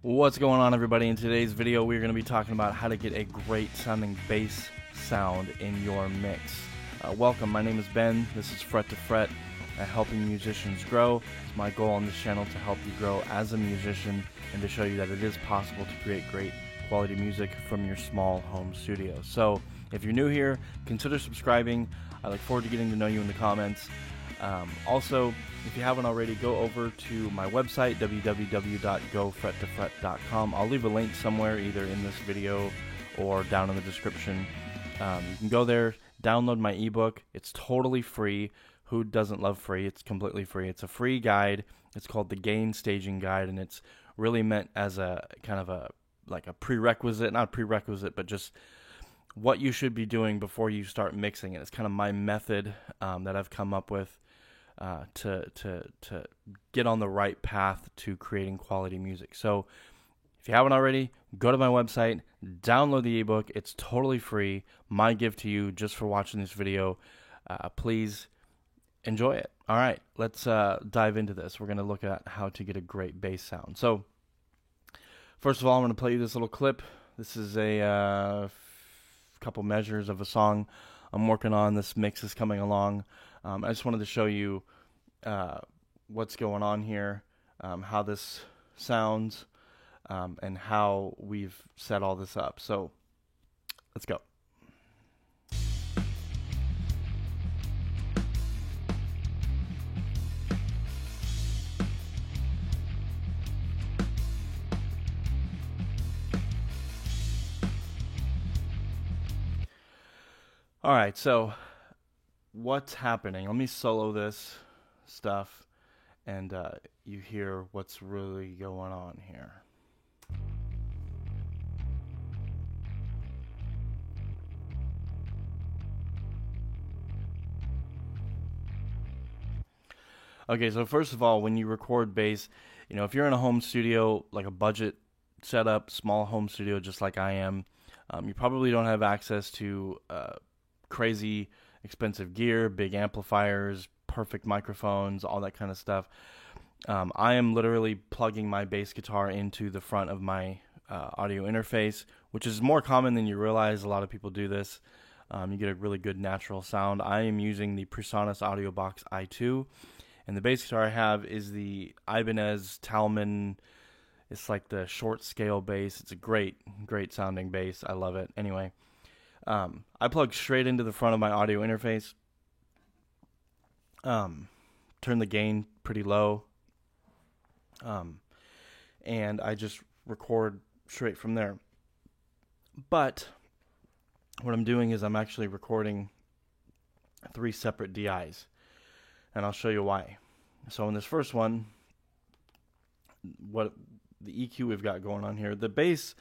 What's going on, everybody? In today's video we're going to be talking about how to get a great sounding bass sound in your mix. Welcome, my name is Ben. This is Fret to Fret, helping musicians grow. It's my goal on this channel to help you grow as a musician and to show you that it is possible to create great quality music from your small home studio. So if you're new here, consider subscribing. I look forward to getting to know you in the comments. Also, if you haven't already, go over to my website, www.gofrettofret.com. I'll leave a link somewhere, either in this video or down in the description. You can go there, download my ebook. It's totally free. Who doesn't love free? It's completely free. It's a free guide. It's called the Gain Staging Guide, and it's really meant as a kind of a prerequisite, not prerequisite, but just what you should be doing before you start mixing it. It's kind of my method that I've come up with to get on the right path to creating quality music. So if you haven't already, go to my website, download the ebook. It's totally free. My gift to you just for watching this video. Please enjoy it. All right, let's dive into this. We're going to look at how to get a great bass sound. So first of all, I'm going to play you this little clip. This is a couple measures of a song I'm working on. This mix is coming along. I just wanted to show you what's going on here, how this sounds, and how we've set all this up. So let's go. All right, so what's happening? Let me solo this stuff and you hear what's really going on here. Okay, so first of all, when you record bass, if you're in a home studio, like a budget setup, small home studio, just like I am, you probably don't have access to crazy expensive gear, big amplifiers, perfect microphones, all that kind of stuff. I am literally plugging my bass guitar into the front of my audio interface, which is more common than you realize. A lot of people do this. You get a really good natural sound. I am using the Presonus Audio Box i2, and the bass guitar I have is the Ibanez Talman. It's like the short scale bass. It's a great sounding bass. I love it. Anyway, I plug straight into the front of my audio interface. Turn the gain pretty low. And I just record straight from there. But what I'm doing is I'm actually recording 3 separate DIs. And I'll show you why. So in this first one, what the EQ we've got going on here, the bass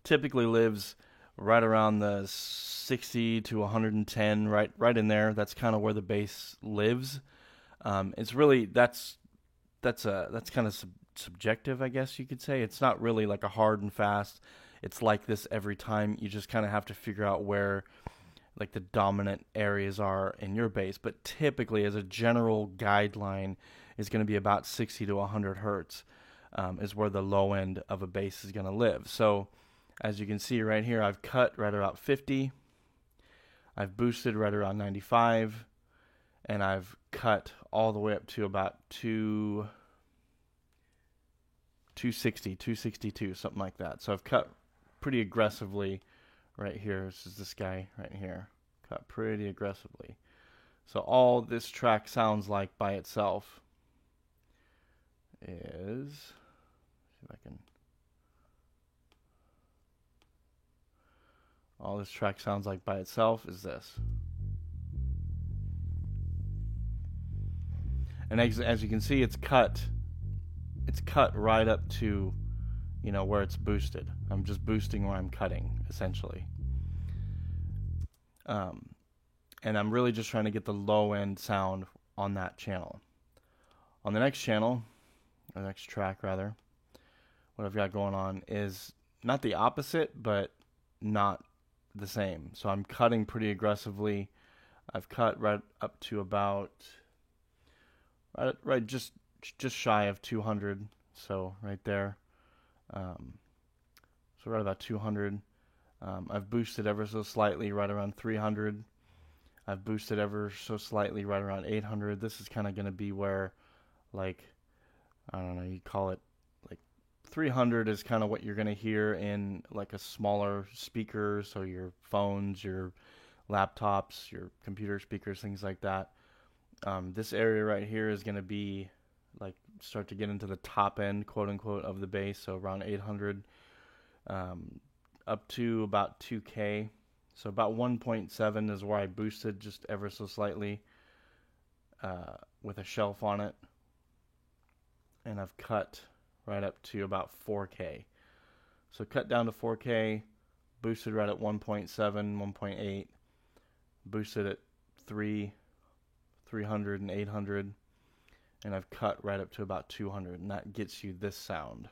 typically lives right around the 60 to 110, right in there. That's kind of where the bass lives. It's really that's kind of subjective, I guess you could say. It's not really like a hard and fast. It's like this every time. You just kind of have to figure out where like the dominant areas are in your bass. But typically, as a general guideline, is going to be about 60 to 100 hertz is where the low end of a bass is going to live. So as you can see right here, I've cut right around 50. I've boosted right around 95. And I've cut all the way up to about 260, 262, something like that. So I've cut pretty aggressively right here. This is this guy right here. Cut pretty aggressively. So all this track sounds like by itself is, see if I can, all this track sounds like by itself is this. And as you can see, it's cut right up to, where it's boosted. I'm just boosting where I'm cutting, essentially. And I'm really just trying to get the low end sound on that channel. On the next channel, or next track rather, what I've got going on is not the opposite, but not the same. So I'm cutting pretty aggressively. I've cut right up to about right just shy of 200, so right there. So right about 200. I've boosted ever so slightly right around 300. I've boosted ever so slightly right around 800. This is kind of going to be where, like, I don't know, you call it like 300 is kind of what you're going to hear in like a smaller speaker, so your phones, your laptops, your computer speakers, things like that. This area right here is going to be like start to get into the top end, quote unquote, of the bass, so around 800, up to about 2K. So about 1.7 is where I boosted just ever so slightly with a shelf on it. And I've cut right up to about 4K. So cut down to 4K, boosted right at 1.7, 1.8, boosted at 300 and 800, and I've cut right up to about 200, and that gets you this sound.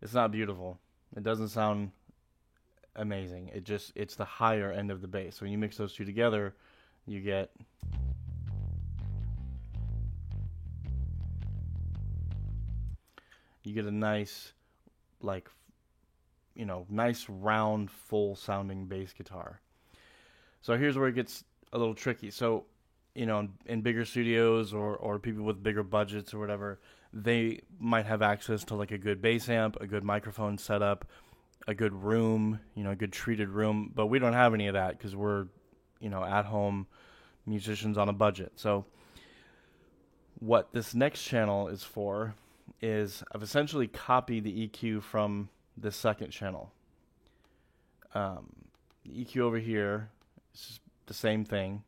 It's not beautiful. It doesn't sound amazing. It's the higher end of the bass. So when you mix those two together, you get a nice, like, nice round full sounding bass guitar. So here's where it gets a little tricky. So, in bigger studios or people with bigger budgets or whatever, they might have access to like a good bass amp, a good microphone setup, a good room, a good treated room. But we don't have any of that because we're, at home musicians on a budget. So what this next channel is for is I've essentially copied the EQ from this second channel. The EQ over here is just the same thing.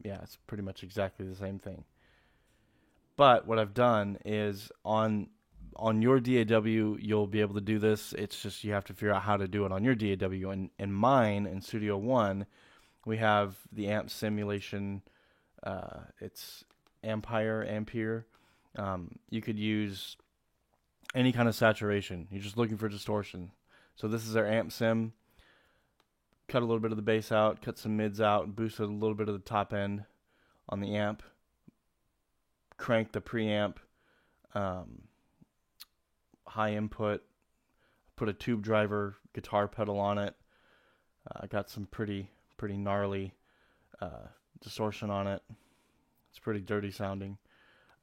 Yeah, it's pretty much exactly the same thing. But what I've done is on your DAW, you'll be able to do this. It's just you have to figure out how to do it on your DAW. And in mine, in Studio One, we have the amp simulation. It's Ampere. You could use any kind of saturation. You're just looking for distortion. So this is our amp sim. Cut a little bit of the bass out, cut some mids out, boosted a little bit of the top end on the amp. Crank the preamp. High input. Put a tube driver guitar pedal on it. I got some pretty gnarly distortion on it. It's pretty dirty sounding.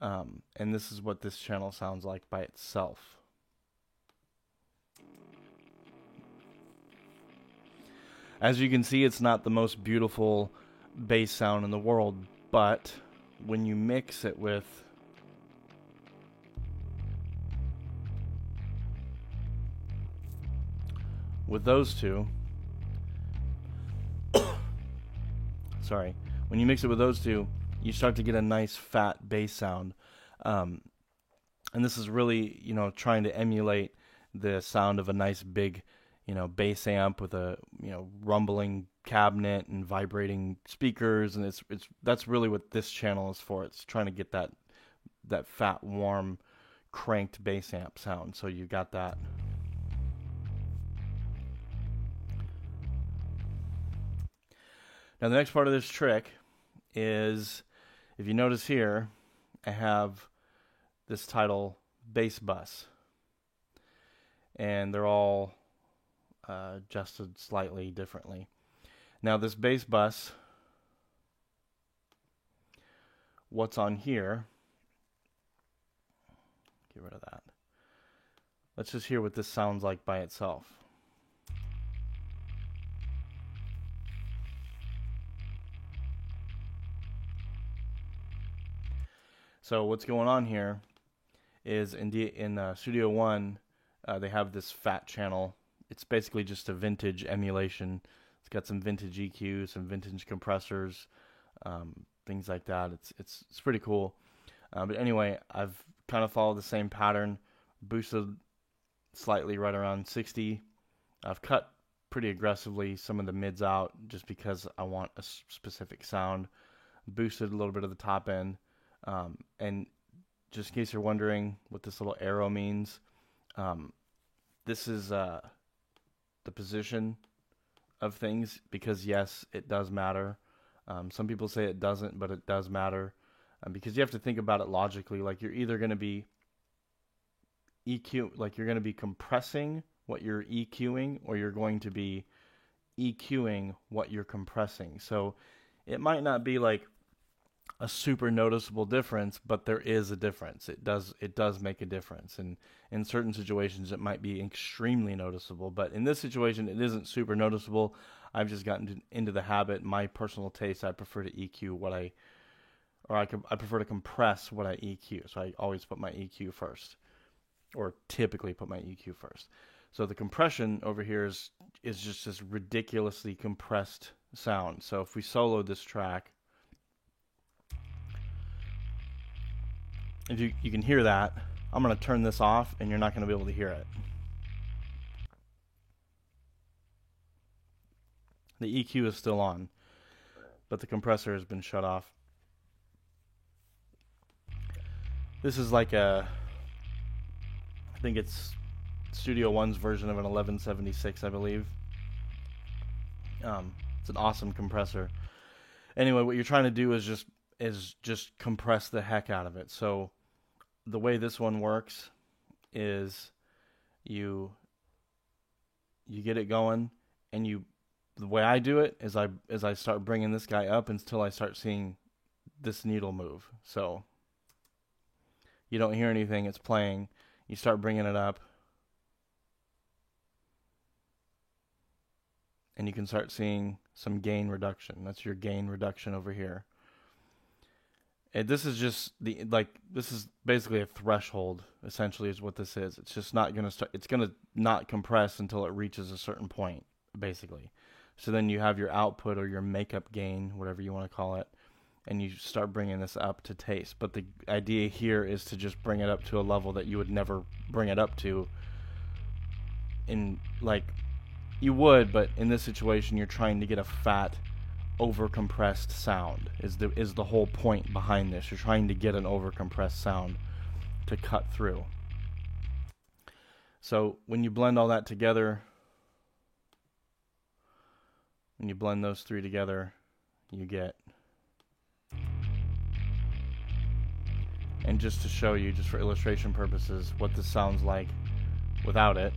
And this is what this channel sounds like by itself. As you can see, it's not the most beautiful bass sound in the world, but when you mix it with those two, sorry, when you mix it with those two, you start to get a nice fat bass sound. And this is really, trying to emulate the sound of a nice big, bass amp with a, rumbling cabinet and vibrating speakers. And that's really what this channel is for. It's trying to get that fat, warm, cranked bass amp sound. So you got that. Now the next part of this trick is, if you notice here, I have this title bass bus, and they're all adjusted slightly differently. Now this bass bus, what's on here, get rid of that. Let's just hear what this sounds like by itself. So what's going on here is in Studio One, they have this fat channel. It's basically just a vintage emulation. It's got some vintage EQs, some vintage compressors, things like that. It's pretty cool. But anyway, I've kind of followed the same pattern, boosted slightly right around 60. I've cut pretty aggressively some of the mids out just because I want a specific sound. Boosted a little bit of the top end. And just in case you're wondering what this little arrow means, this is the position of things, because yes, it does matter. Some people say it doesn't, but it does matter, because you have to think about it logically. Like you're either going to be like you're going to be compressing what you're EQing, or you're going to be EQing what you're compressing. So it might not be like a super noticeable difference, but there is a difference. It does make a difference, and in certain situations it might be extremely noticeable, but in this situation it isn't super noticeable. I've just gotten into the habit. My personal taste, I prefer to EQ what I prefer to compress what I EQ. So I always put my EQ first, or typically put my EQ first. So the compression over here is just this ridiculously compressed sound. So if we solo this track, if you can hear that, I'm going to turn this off and you're not going to be able to hear it. The EQ is still on, but the compressor has been shut off. This is like I think it's Studio One's version of an 1176, I believe. It's an awesome compressor. Anyway, what you're trying to do is just compress the heck out of it. So the way this one works is you get it going, and the way I do it is I start bringing this guy up until I start seeing this needle move. So you don't hear anything, it's playing. You start bringing it up, and you can start seeing some gain reduction. That's your gain reduction over here. And this is just this is basically a threshold, essentially, is what this is. It's just not going to start, it's going to not compress until it reaches a certain point, basically. So then you have your output, or your makeup gain, whatever you want to call it, and you start bringing this up to taste. But the idea here is to just bring it up to a level that you would never bring it up to you would, but in this situation you're trying to get a fat, over-compressed sound is the whole point behind this. You're trying to get an over-compressed sound to cut through. So when you blend all that together, when you blend those three together, you get, and just to show you, just for illustration purposes, what this sounds like without it.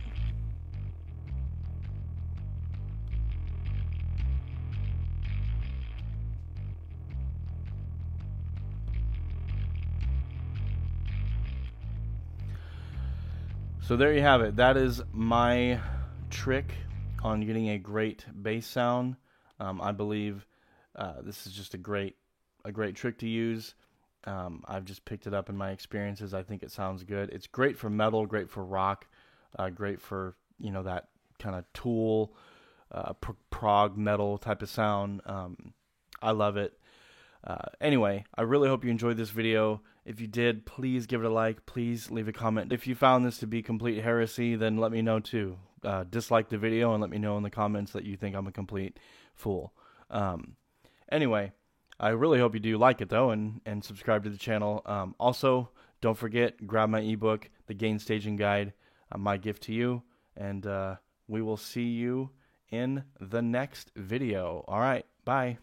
So there you have it. That is my trick on getting a great bass sound. I believe this is just a great trick to use. I've just picked it up in my experiences. I think it sounds good. It's great for metal, great for rock, great for that kind of Tool, prog metal type of sound. I love it. Anyway, I really hope you enjoyed this video. If you did, please give it a like. Please leave a comment. If you found this to be complete heresy, then let me know too. Dislike the video and let me know in the comments that you think I'm a complete fool. Anyway, I really hope you do like it though, and subscribe to the channel. Also, don't forget, grab my ebook, The Gain Staging Guide, my gift to you, and we will see you in the next video. All right, bye.